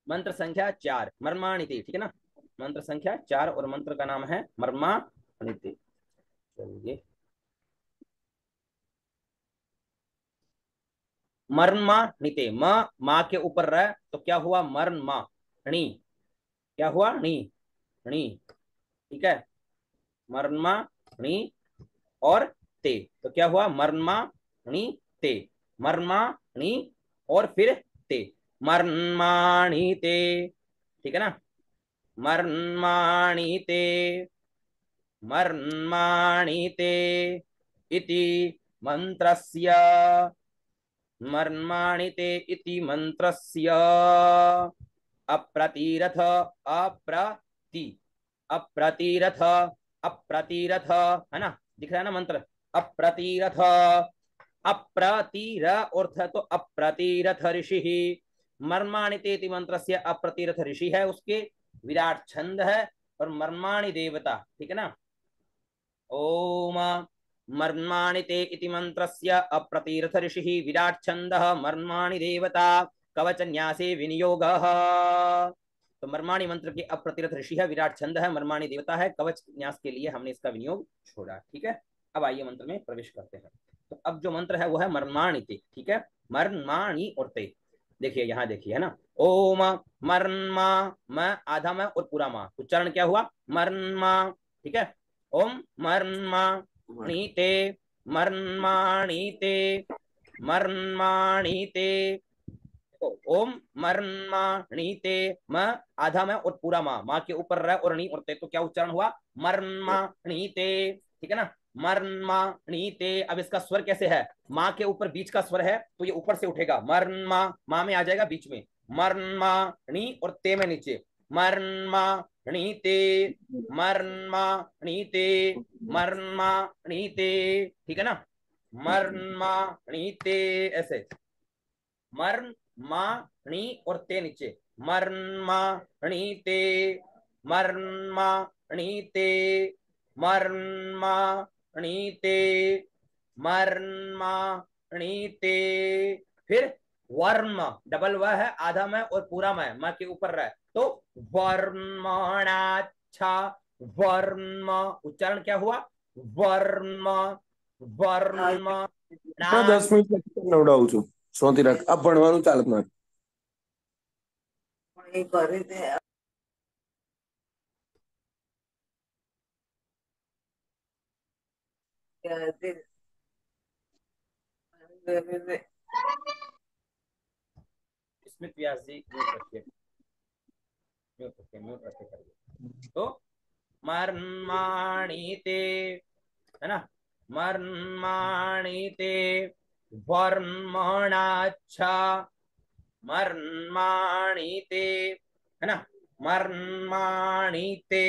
मंत्र संख्या 4 मर्माणिते, ठीक है ना। मंत्र संख्या 4 और मंत्र का नाम है मर्माणिते। चलिए, मर्माणिते, म माँ के ऊपर रह तो क्या हुआ, मर्मा णी, क्या हुआ, णी, णी, ठीक है। मर्मा णी और ते, तो क्या हुआ, मर्मा णी ते, मर्मा णी और फिर ते, मर्माणी ते, ठीक है ना। मर्माणी ते, मर्माणी ते इति मंत्रस्य, मर्माणि ते इति मंत्रस्य अप्रतिरथ, अप्रति, अप्रतिरथ, अप्रतिरथ, है ना, दिख रहा है ना मंत्र, अप्रतिरथ, अप्रतिर अर्थ तो अप्रतिरथ ऋषि, मर्माणि ते इति मंत्रस्य अप्रतिरथ ऋषि है, उसके विराट छंद है, और मर्माणि देवता, ठीक है ना। ओम मर्माणि ते इति मंत्रस्य अप्रतिरथ ऋषिः विराट छंदः मर्माणि देवता कवच न्यासे विनियोगः। तो मर्माणि मंत्र के अप्रतिरथ ऋषि है, विराट छंद है, मर्माणि देवता है, कवच न्यास के लिए हमने इसका विनियोग छोड़ा, ठीक है। अब आइए मंत्र में प्रवेश करते हैं। तो अब जो मंत्र है वो है मर्माणि ते, ठीक है, मर्माणि और ते। देखिए यहाँ देखिए, है ना, ओम मर्मा, म आधा में और पूरा मा, उच्चारण क्या हुआ, मर्मा, ठीक है। ओम मर्माणीते, मर्माणीते, मर्माणीते, ओम मर्माणीते, म आधा में और पूरा माँ के ऊपर रह और नी और ते, तो क्या उच्चारण हुआ, मर्माणीते, ठीक है ना। मर्माणीते, अब इसका स्वर कैसे है, माँ के ऊपर बीच का स्वर है तो ये ऊपर से उठेगा, मर्मा माँ में आ जाएगा बीच में, मर्माणी और ते में नीचे, मर्माणीते, मर्माणीते, मर्माणीते, ठीक है ना, मर्माणीते, ऐसे मर्माणी और ते नीचे, मर्माणीते, मर्माणीते, मर्माणीते, मर्माणीते, फिर वर्म, डबल व है, आधा में और पूरा में, माँ के ऊपर रहे तो वर्मणाच्छा, वर्म, उच्चारण क्या हुआ, वर्म, वर्म, 10 મિનિટ નવડાવું છું. શાંતિ રાખ, આ ભણવાનું ચાલત મારે. स्मित व्यास जी म्यूट रखिए, म्यूट रखिए, म्यूट रखिए करिए। तो मर्माणीते, है ना, मर्माणीते, वर्मणाच्छा, मर्माणीते, है ना, मर्माणीते,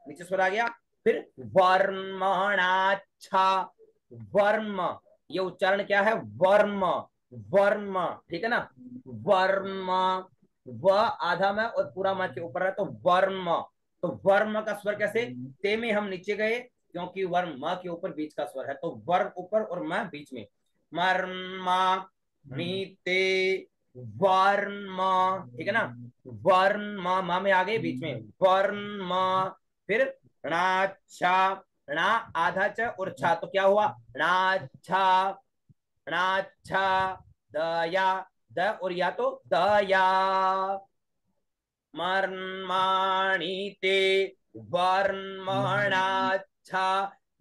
नीचे स्वर आ गया, फिर वर्मणाच्छा, वर्म, ये उच्चारण क्या है, वर्म, वर्म, ठीक है ना, वर्म, व आधा में और पूरा म के ऊपर है तो वर्म, तो वर्म का स्वर कैसे, ते में हम नीचे गए क्योंकि वर्म म के ऊपर बीच का स्वर है, तो वर्म ऊपर और म बीच में, मर्मा नीते, वर्म, ठीक है ना, वर्म मा में आ गए बीच में, वर्म, फिर णाच्छा, णा आधा च और छा, तो क्या हुआ, णाच्छा, णाच्छा, दया, द और या तो दया, मर्माणीते, वर्मणाच्छा,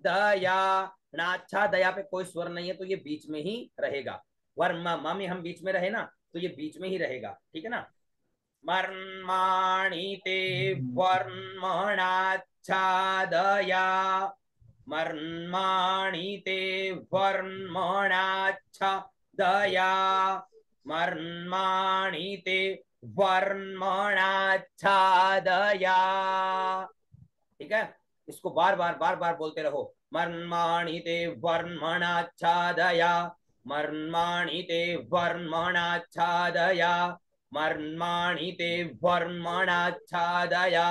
दया, नाच्छा, दया पे कोई स्वर नहीं है तो ये बीच में ही रहेगा, वर्मा मा में हम बीच में रहे ना तो ये बीच में ही रहेगा, ठीक है ना। मर्माणीते, वर्मणाच्छा, दया, मर्माणीते, वर्मणाच्छा, दया, मर्माणीते, वर्मणाच्छादया, ठीक है। इसको बार बार बोलते रहो, मर्माणीते वर्मणाच्छादया, मर्माणीते वर्मणाच्छादया, मर्माणीते वर्मणाच्छादया,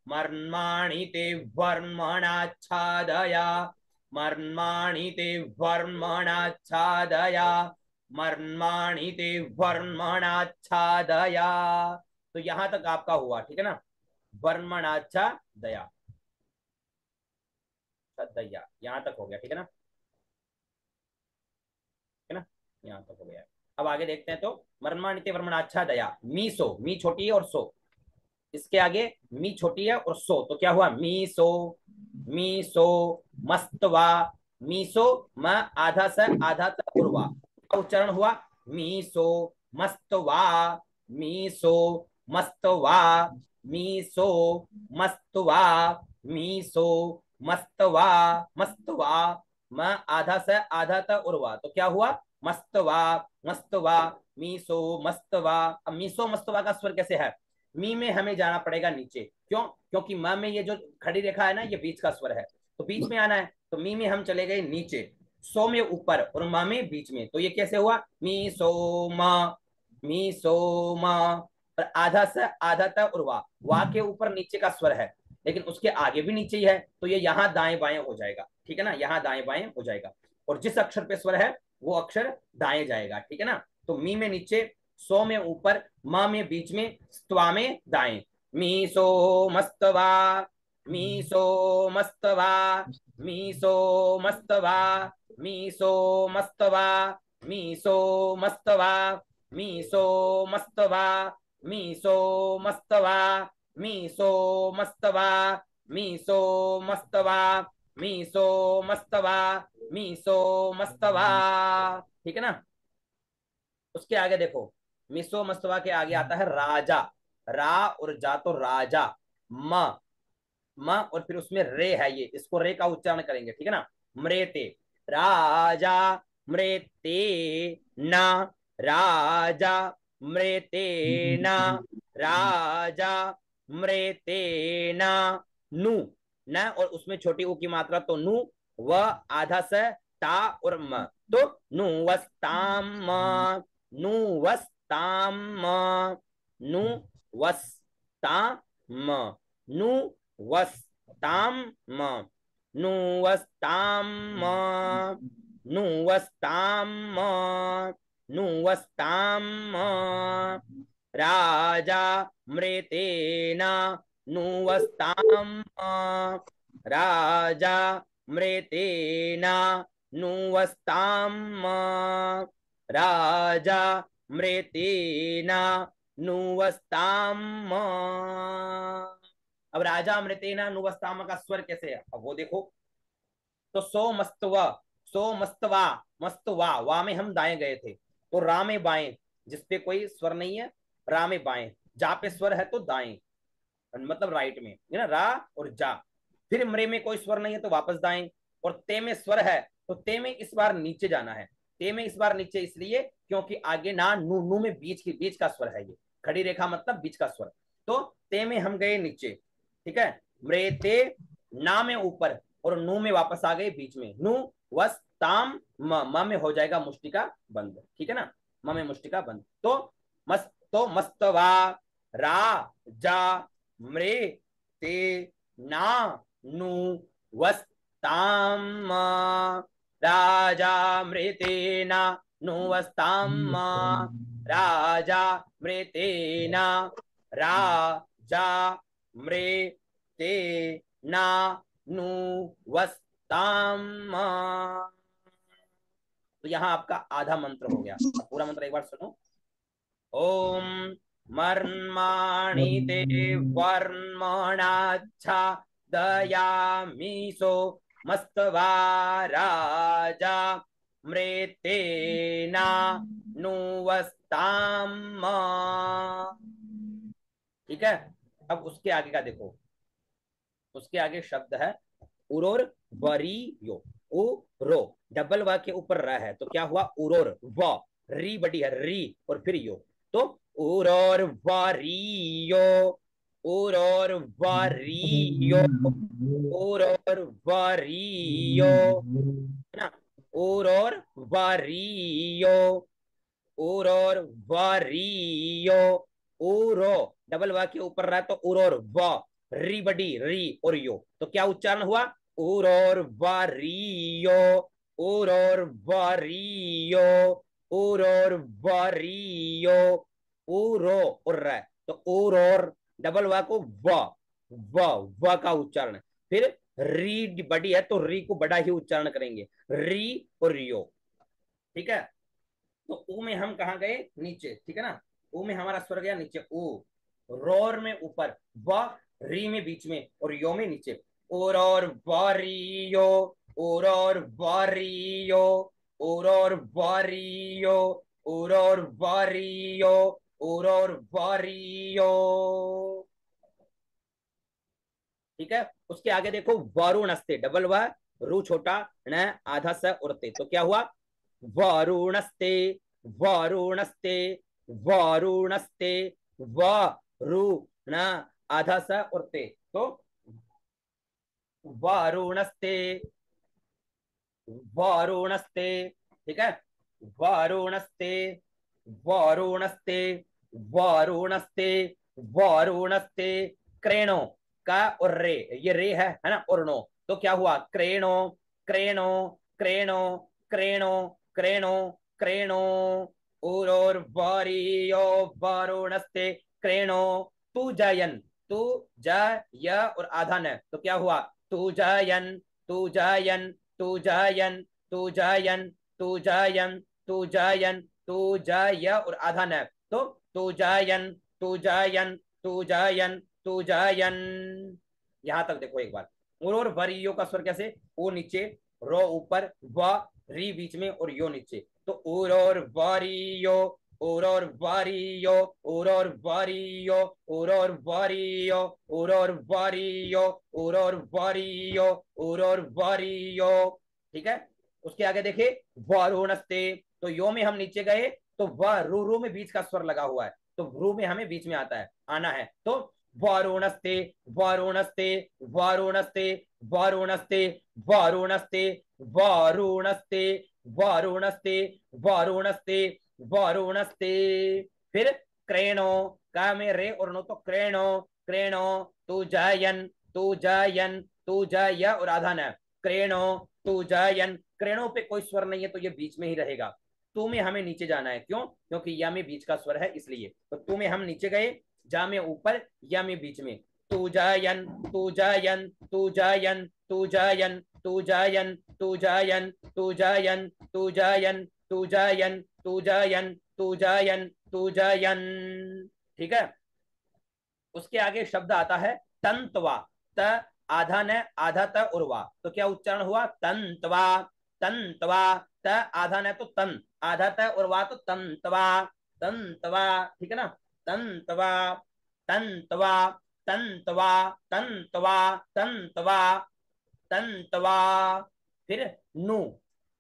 मर्माणीते वर्मणाच्छादया, मर्माणीते वर्मणाच्छादया, मर्माणीते वर्मणाच्छादया। तो यहां तक आपका हुआ, ठीक है ना। वर्मणाचा दया, दया यहां तक हो गया, ठीक है ना, है ना, यहाँ तक हो गया। अब आगे देखते हैं। तो मर्माणित वर्मणाच्छा दया, मी सो, मी छोटी है और सो, इसके आगे मी छोटी है और सो, तो क्या हुआ, मी सो मस्तवा, मी सो म आधा से आधा तक उर्वा, क्या उच्चारण हुआ, मी सो मस्तवा, मी सो मस्तवा, मी सो मस्तवा, मी सो मस्तवा, मस्तवा म आधा से आधा तक उर्वा, तो क्या हुआ, मस्तवा, मस्तवा, मीसो मस्तवा। अब मीसो मस्तवा का स्वर कैसे है, मी में हमें जाना पड़ेगा नीचे, क्यों, क्योंकि म में ये जो खड़ी रेखा है ना, ये बीच का स्वर है, तो बीच में आना है, तो मी में हम चले गए नीचे, सो में ऊपर और म में बीच में, तो ये कैसे हुआ, मी सो म, मी सो म, और आधा से आधा तक और वा के ऊपर नीचे का स्वर है, लेकिन उसके आगे भी नीचे ही है, तो ये यहाँ दाएं बाएं हो जाएगा, ठीक है ना, यहाँ दाएं बाएं हो जाएगा, और जिस अक्षर पे स्वर है वो अक्षर दाएं जाएगा, ठीक है ना। तो मी में नीचे, सो में ऊपर, म में बीच में, स्त्वा में दाएं, मी सो मस्तवा, मी सो मस्तवा, मी सो मस्तवा, मी सो मस्तवा, मी सो मस्तवा, मी सो मस्तवा, मी सो मस्तवा, मी सो मस्तवा, मी सो मस्तवा, मी सो मस्तवा, मी सो मस्तवा, ठीक है ना। उसके आगे देखो, मिसो मस्तवा के आगे आता है राजा, रा और जा, तो राजा, म, म और फिर उसमें रे है, ये इसको रे का उच्चारण करेंगे, ठीक है ना, मृते, राजा मृते ना, राजा मृते ना, राजा मृते ना, नु, न और उसमें छोटी ऊ की मात्रा, तो नु, व आधा से ता और म, तो नु वस्ताम, नु वस्ताम, नु वस्ताम, नु वस्ताम, नु वस्ताम, नु वस्ताम, नु वस्ताम, राजा मृतेन नु वस्ताम, राजा मृतेन नु वस्ताम, राजा मृतेन नुवस्ताम। अब राजा मृतेना नुवस्ताम का स्वर कैसे है, अब वो देखो। तो सो मस्तवा, सो मस्तवा, मस्तवा, वा में हम दाएं गए थे, तो रा में बाएं, जिसपे कोई स्वर नहीं है, रा में बाएं, जा पे स्वर है तो दाएं, मतलब राइट में, है ना, रा और जा। फिर मरे में कोई स्वर नहीं है तो वापस दाएं, और ते में स्वर है तो ते में इस बार नीचे जाना है, ते में इस बार नीचे इसलिए क्योंकि आगे ना, नू, नू में बीच का स्वर है, ये खड़ी रेखा मतलब बीच का स्वर, तो ते में हम गए नीचे, ठीक है, मृते ना में ऊपर और नू में वापस आ गए बीच में, नू वस ताम, म में हो जाएगा मुष्टिका बंद, ठीक है ना, म में मुष्टिका बंद, तो मस्तवा, रा जा मृ ते ना नु वस्ताम, राजा मृतेना नु वस्ताम, राजा मृतेना, राजा मृतेना नु वस्ताम। तो यहाँ आपका आधा मंत्र हो गया, अब पूरा मंत्र एक बार सुनो। ओम मर्माणि ते वर्मणाच्छा दयामीसो मस्तवा, राजा मृतेना नुवस्ताम। ठीक है, अब उसके आगे का देखो, उसके आगे शब्द है उरोर वरियो, उरो, डबल व के ऊपर र है, तो क्या हुआ, उरोर, व री बड़ी है, री और फिर यो, तो उरोर वरियो, उरोर वरियो, उरोर वरियो, है ना, उरोर वरियो, उरोर वरियो, उरो, डबल व के ऊपर रहा तो उरोर व, री बड़ी री और यो, तो क्या उच्चारण हुआ, उरोर वरियो, उरोर वरियो, उरोर वरियो, उरो और र, तो ओर और डबल वा को व का उच्चारण। फिर री बड़ी है तो री को बड़ा ही उच्चारण करेंगे, री और रियो। ठीक है, तो ऊ में हम कहा गए, नीचे। ठीक है ना, ऊ में हमारा स्वर गया नीचे, ऊ। रोर में ऊपर, व री में बीच में, और यो में नीचे। और वारियो, और वारियो, और वारियो, और वारियो, और वारियो। ठीक है, उसके आगे देखो, वरुणस्ते, डबल व, रू छोटा, न आधा स उड़ते, तो क्या हुआ, वरुणस्ते, वरुणस्ते, वरुणस्ते, वरुण आधा स उड़ते, तो वरुणस्ते, वरुणस्ते। ठीक है, वरुणस्ते, वरुणस्ते, वरुणस्ते, वरुणस्ते। क्रेणो का और रे, ये रे है ना, और नो, तो क्या हुआ, क्रेणो, क्रेणो, क्रेणो, क्रेणो, क्रेणो, क्रेणो। और वारियो, वरुणस्ते, क्रेणो। तू जयन, तू य और आधा न, तो क्या हुआ, तू जयन, तू जयन, तू जयन, तू जयन, तू जयन, तू जयन, तू जय और आधा न, तो तू जयन, तू जयन, तू जयन, तू जयन। यहां तक देखो एक बार। और वरियो का स्वर कैसे, ओ नीचे, रो ऊपर, व री बीच में, और यो नीचे, तो और वारियो, और वारियो, और वारियो, और वारियो, और वारियो, और वारियो, और वारियो। ठीक है, उसके आगे देखे, वरुणस्ते, तो यो में हम नीचे गए, तो व रू में बीच का स्वर लगा हुआ है, तो रू में हमें बीच में आता है, आना है, तो वरुणस्ते, वरुणस्ते, वरुणस्ते, वरुणस्ते, वरुणस्ते, वरुणस्ते, वरुणस्ते, वरुणस्ते, वरुणस्ते। फिर क्रेणो का में रे और नो, तो क्रेणो, क्रेणो। तू जयन, तू जयन, तू जय और आधा न, क्रेणो, तू जयन। क्रेणो पे कोई स्वर नहीं है, तो ये बीच में ही रहेगा। तू में हमें नीचे जाना है, क्यों, क्योंकि या में बीच का स्वर है, इसलिए। तो तू में हम नीचे गए, जा में ऊपर, या में बीच में। तू जायन, तू जायन, तू जायन, तू जायन, तू जायन, तू जायन, तू जायन, तू जायन, तू जायन, तू जायन, तू जायन, तू जायन। ठीक है, उसके आगे शब्द आता है तंतवा, त आधा न, आधा त उर्वा, तो क्या उच्चारण हुआ, तंतवा, तंतवा। त आधा न तो तन, आधा त उर्वा, तो तंतवा, तंतवा। ठीक है ना, तंतवा, तंतवा, तंतवा, तंतवा, तंतवा, तंतवा। फिर नु,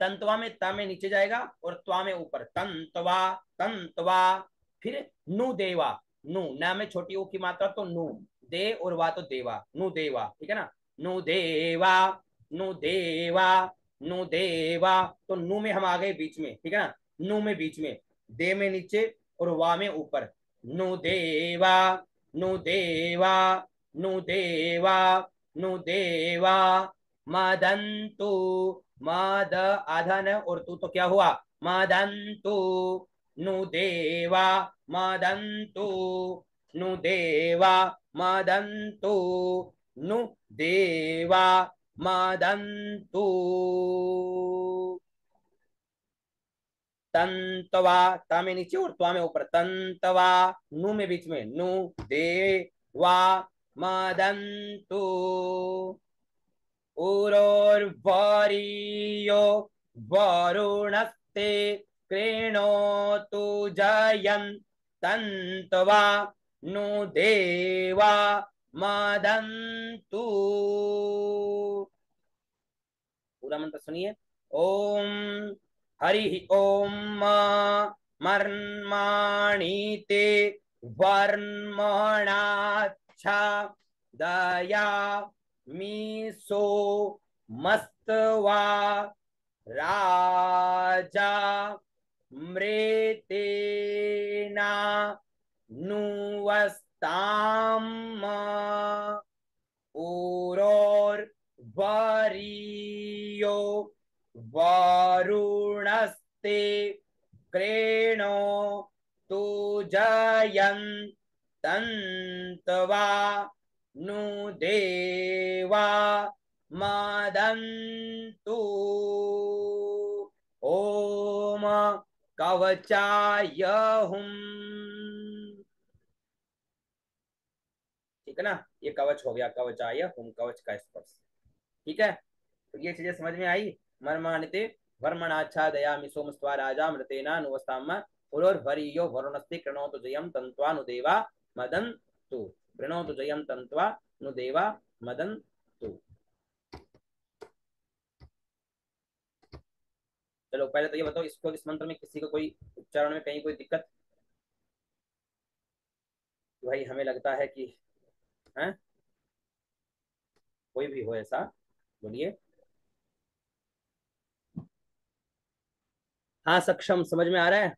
तंतवा में ता में नीचे जाएगा, और त्वा में ऊपर, तंतवा, तंतवा। फिर नु देवा, नु ना में छोटी ओ की मात्रा, तो नु, दे और वा तो देवा, नु देवा। ठीक है ना, नु देवा, नु देवा, नु देवा। तो नु में हम आ गए बीच में, ठीक है ना, नु में बीच में, दे में नीचे, और वा में ऊपर, नु देवा, नु देवा, नु देवा, नु देवा। मदंतु, मद आधा न और तू, तो क्या हुआ, मदंतु, नु देवा, मदंतु, नु देवा, मदंतु, नु देवा, मदंतु। तंतवा, ता में नीचे और त्वा में ऊपर, तंतवा। नु में बीच में, नु देवा, मदंतु। उरोर्वरीयो, वरुणस्ते, कृणोतु जयन् तन्त्वा, नु देवा, मदन्तु। पूरा मंत्र सुनिए। ओम हरि ओम मर्माणीते वर्मणाच्छा दया मीसो मस्तवा राजा मृतेना नुवस्ताम उरोर वरीयो वरुणस्ते कृणो तु जयन् तंतवा नु देवा मदन्तु ओम कवचाय हुम। ठीक है ना, ये कवच हो गया, कवचाय हुम, कवच का स्पर्श। ठीक है, तो ये चीजें समझ में आई। मर्माणिते वर्मणाच्छादयामि सोमस्त्वा राजा मृतेना नुवस्ताम पुरोर्भरीयो वरुणस्ति कृणोतु जयं तन्त्वा नुदेवा मदन्तु, कृणोतु जयं तन्त्वा नुदेवा मदन्तु। चलो पहले तो ये बताओ, इसको इस मंत्र में किसी को कोई उच्चारण में कहीं कोई दिक्कत? भाई हमें लगता है कि है कोई भी हो ऐसा, बोलिए। हाँ सक्षम, समझ में आ रहा है?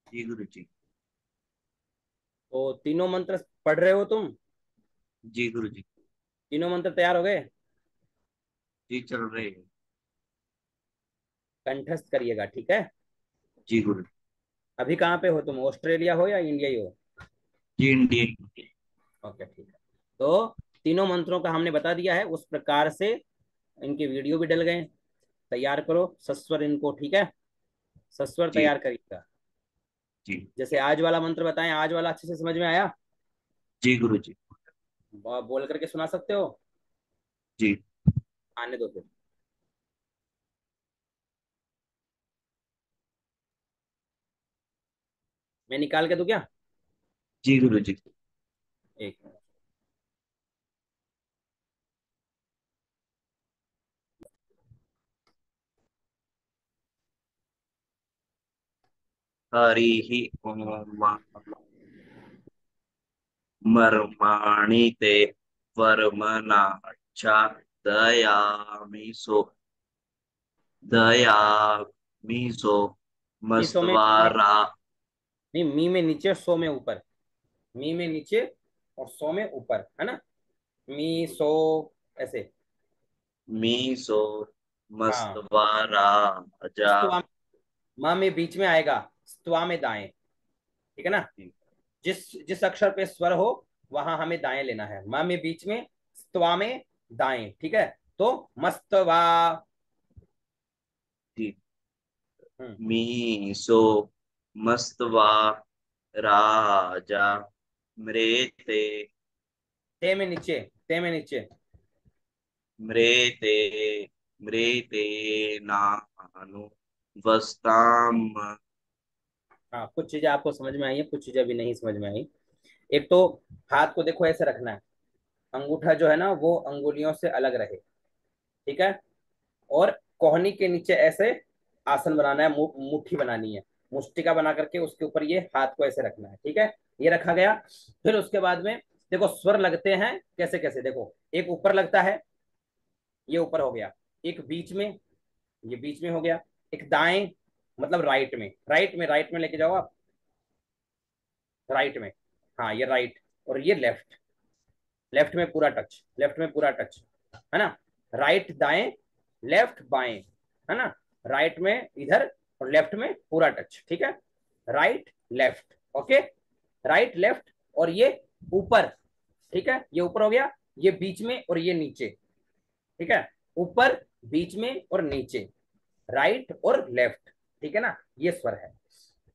जी गुरु जी। तो तीनों मंत्र पढ़ रहे हो तुम? जी गुरु जी। तीनों मंत्र तैयार हो गए? जी चल रहे हैं। कंठस्थ करिएगा, ठीक है? जी गुरु। अभी कहाँ पे हो तुम, ऑस्ट्रेलिया हो या इंडिया ही हो? जी इंडिया। ओके ठीक है। तो तीनों मंत्रों का हमने बता दिया है, उस प्रकार से इनके वीडियो भी डल गए। तैयार करो सस्वर इनको, ठीक है? सस्वर जी तैयार करिएगा। जी। जैसे आज वाला मंत्र बताएं, आज वाला अच्छे से समझ में आया? जी गुरु जी। बोल करके सुना सकते हो? जी। आने दो फिर। मैं निकाल के दूं क्या? जी गुरु जी। एक मिनट। हरि ओम मर्माणि ते वर्मणाच्छा दयामि सो दयामि सो मी सो में मस्तवारा। नहीं, मी में नीचे, सो में ऊपर। मी में नीचे और सो में ऊपर, है ना? मी सो, ऐसे। मी सो हाँ, मस्तवारा जा। स्तवा, माँ में बीच में आएगा, स्तवा में दाएं। ठीक है ना? जिस जिस अक्षर पे स्वर हो वहां हमें दाएं लेना है। माँ में बीच में, स्तवा में दाएं, ठीक है? तो मस्तवा। जी। हम्म, मी सो मस्तवा राजा मृते ते में नीचे, ते में नीचे। मृते मृते नानु वस्ताम। हाँ, कुछ चीजें आपको समझ में आई है, कुछ चीजें अभी नहीं समझ में आई। एक तो हाथ को देखो ऐसे रखना है, अंगूठा जो है ना वो अंगुलियों से अलग रहे, ठीक है? और कोहनी के नीचे ऐसे आसन बनाना है, मुट्ठी बनानी है, मुष्टिका बना करके उसके ऊपर ये हाथ को ऐसे रखना है, ठीक है? ये रखा गया। फिर उसके बाद में देखो स्वर लगते हैं कैसे कैसे, देखो एक ऊपर लगता है, ये ऊपर हो गया। एक बीच में, ये बीच में हो गया। एक दाएं, मतलब राइट में, राइट में, राइट में लेके जाओ आप, राइट में। हाँ ये राइट, और ये लेफ्ट, लेफ्ट में पूरा टच, लेफ्ट में पूरा टच, है ना? राइट दाएं, लेफ्ट बाएं, है ना? राइट में इधर और लेफ्ट में पूरा टच, ठीक है? Right left, okay? Right left, और ये ऊपर, ठीक है? ये ऊपर हो गया, ये बीच में और ये नीचे, ठीक है? ऊपर, बीच में और नीचे, राइट और लेफ्ट, ठीक है ना? ये स्वर है।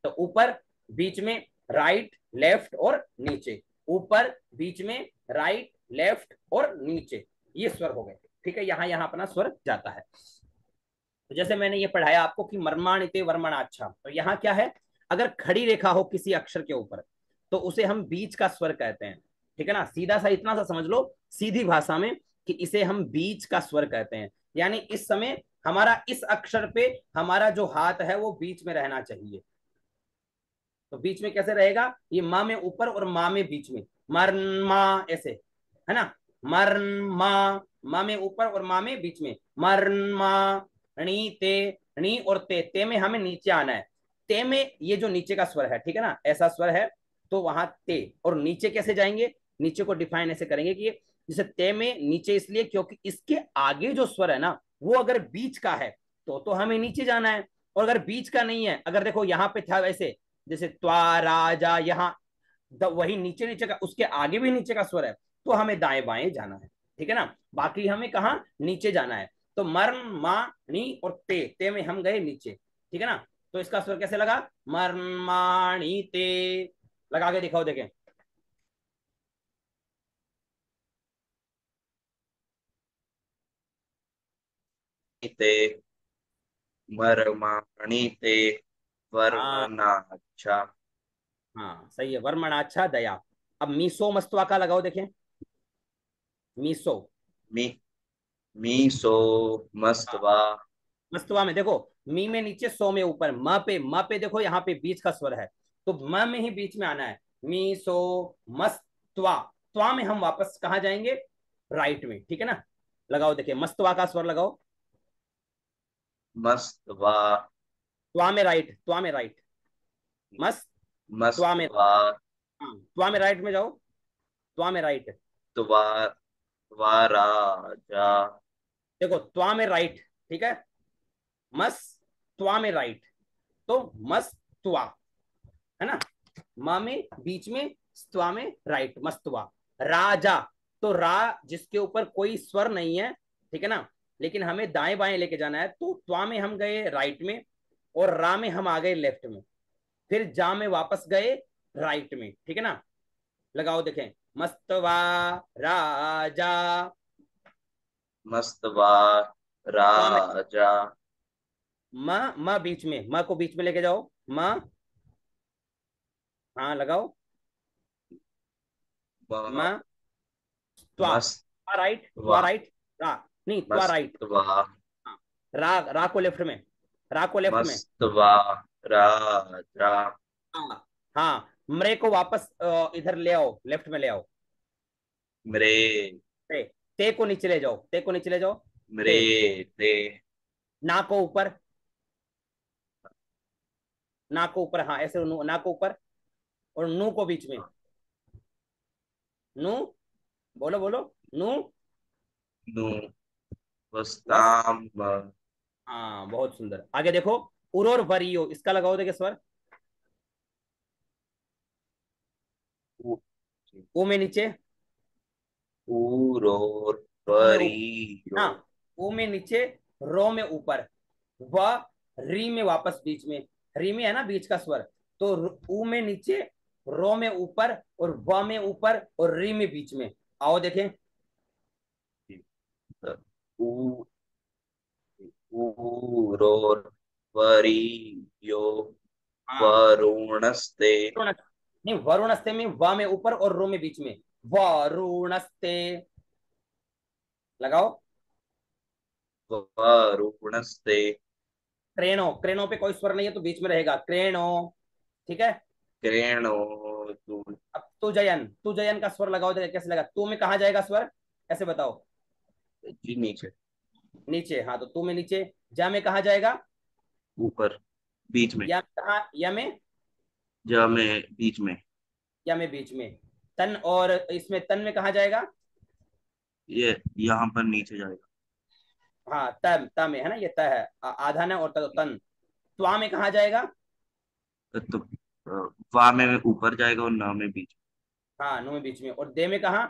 तो ऊपर, बीच में, राइट लेफ्ट और नीचे, ऊपर बीच में राइट लेफ्ट और नीचे, ये स्वर हो गए, ठीक है? यहाँ यहाँ अपना स्वर जाता है। तो जैसे मैंने ये पढ़ाया आपको कि मर्माणिते वर्मणाच्छा, तो यहाँ क्या है? अगर खड़ी रेखा हो किसी अक्षर के ऊपर तो उसे हम बीच का स्वर कहते हैं, ठीक है ना? सीधा सा इतना सा समझ लो सीधी भाषा में कि इसे हम बीच का स्वर कहते हैं। यानी इस समय हमारा इस अक्षर पे हमारा जो हाथ है वो बीच में रहना चाहिए। तो बीच में कैसे रहेगा? ये माँ में ऊपर और माँ में बीच में, मर्मा, ऐसे, है ना? मर्मा, माँ में ऊपर और माँ में बीच में, मर्मा। णी ते, णी और ते में हमें नीचे आना है। ते में ये जो नीचे का स्वर है, ठीक है ना, ऐसा स्वर है, तो वहां ते। और नीचे कैसे जाएंगे? नीचे को डिफाइन ऐसे करेंगे कि जैसे ते में नीचे इसलिए क्योंकि इसके आगे जो स्वर है ना वो अगर बीच का है तो हमें नीचे जाना है। और अगर बीच का नहीं है, अगर देखो यहाँ पे था वैसे, जैसे त्वा राजा, यहाँ वही नीचे नीचे का, उसके आगे भी नीचे का स्वर है, तो हमें दाएं बाएं जाना है, ठीक है ना। बाकी हमें कहाँ नीचे जाना है, तो मर्म मा नी और ते में हम गए नीचे, ठीक है ना। तो इसका स्वर कैसे लगा, मर्माणी ते। लगा के दिखाओ देखें। ते मरमाणी ते हाँ वर्मनाच्छा। हाँ सही है, वर्मणाच्छा दया। अब मीसो मस्तवा का लगाओ देखें, मीसो। मी मीसो हाँ मस्तवा। मस्तवा में देखो, मी में नीचे, सो में ऊपर, म पे देखो यहाँ पे बीच का स्वर है, तो म में ही बीच में आना है। मी सो मस्तवा, त्वा में हम वापस कहाँ जाएंगे, राइट में, ठीक है ना। लगाओ देखिए, मस्तवा का स्वर लगाओ, मस्तवा त्वा में राइट, त्वा में राइट, मस्त, त्वा में, मस्तवा हाँ त्वा में राइट में जाओ, त्वा में राइट। त्वा त्वराजा। देखो त्वा में राइट, ठीक है, मस, त्वा में राइट, तो मस्तवा, है ना। म में बीच में, स्त्वा में राइट, मस्तवा। राजा, तो रा जिसके ऊपर कोई स्वर नहीं है, ठीक है ना, लेकिन हमें दाएं बाएं लेके जाना है, तो त्वा में हम गए राइट में, और रा में हम आ गए लेफ्ट में, फिर जा में वापस गए राइट में, ठीक है ना। लगाओ देखें, मस्तवा राजा। मस्तवा त्वा में राजा। म बीच में, म को बीच में लेके जाओ, म, हाँ लगाओ, व- म, त्वा, राइट, त्वा मस्तवा राइट, रा, नहीं त्वा राइट, मस्तवा हाँ, रा को लेफ्ट में, रा को लेफ्ट में, मस्तवा राजा। हाँ हाँ, मरे को वापस इधर ले आओ, लेफ्ट में ले आओ। मरे ते, ते को नीचे ले जाओ, ते को नीचे ले जाओ, मरे ते, ते ना को ऊपर, ना को ऊपर, हाँ ऐसे, ना को ऊपर, और नू को बीच में, नू, बोलो बोलो, नू, नु वस, वस्ताम हाँ बहुत सुंदर। आगे देखो, उरोर वरियो, इसका लगाओ देखे स्वर, उ- ओ में नीचे, उरोर रो में ऊपर, परियो। हाँ ओ में नीचे, रो में ऊपर, व, री में वापस बीच में, री में है ना बीच का स्वर, तो ऊ में नीचे, रो में ऊपर, और व में ऊपर, और री में बीच में। आओ देखें, उ उरोर परियो हाँ वरुणस्ते। वरुण, नहीं वरुणस्ते में व में ऊपर और रो में बीच में, वरुणस्ते। लगाओ, वरुणस्ते क्रेणो, क्रेणो पे कोई स्वर नहीं है तो बीच में रहेगा, क्रेणो, ठीक है। क्रेणो तु अब तू जयन का स्वर लगाओ, देखो कैसे लगा, तू में कहा जाएगा स्वर, ऐसे बताओ। जी नीचे नीचे, हाँ तो तू में नीचे, जा में कहा जाएगा, ऊपर बीच में या कहा, या में, ज में बीच में। या में बीच में, तन, और इसमें तन में कहा जाएगा, ये यहाँ पर नीचे जाएगा। हाँ तम, त में है ना, ये त है, आधा न और तन। त्वा में कहा जाएगा, तो वा में ऊपर जाएगा और न में बीच हाँ नु में बीच में, और दे में कहा, में।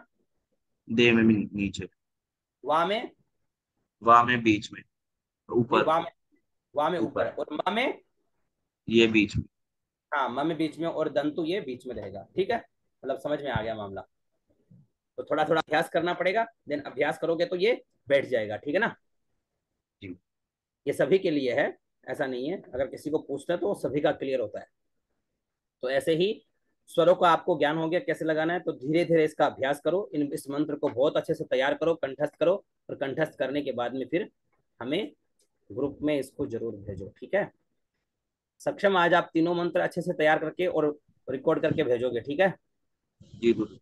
दे में भी नीचे। वा में, वा में बीच में नहीं ऊपर वा में ऊपर, ऊपर और म में, ये बीच में। हाँ म में बीच में, और दंतु ये बीच में रहेगा, ठीक है, मतलब समझ में आ गया मामला। तो थोड़ा थोड़ा अभ्यास करना पड़ेगा, देन अभ्यास करोगे तो ये बैठ जाएगा, ठीक है ना। जी ये सभी के लिए है, ऐसा नहीं है, अगर किसी को पूछना है तो वो सभी का क्लियर होता है। तो ऐसे ही स्वरों का आपको ज्ञान हो गया कैसे लगाना है, तो धीरे धीरे इसका अभ्यास करो, इस मंत्र को बहुत अच्छे से तैयार करो, कंठस्थ करो, और कंठस्थ करने के बाद में फिर हमें ग्रुप में इसको जरूर भेजो, ठीक है। सक्षम, आज आप तीनों मंत्र अच्छे से तैयार करके और रिकॉर्ड करके भेजोगे, ठीक है। जी गुरु।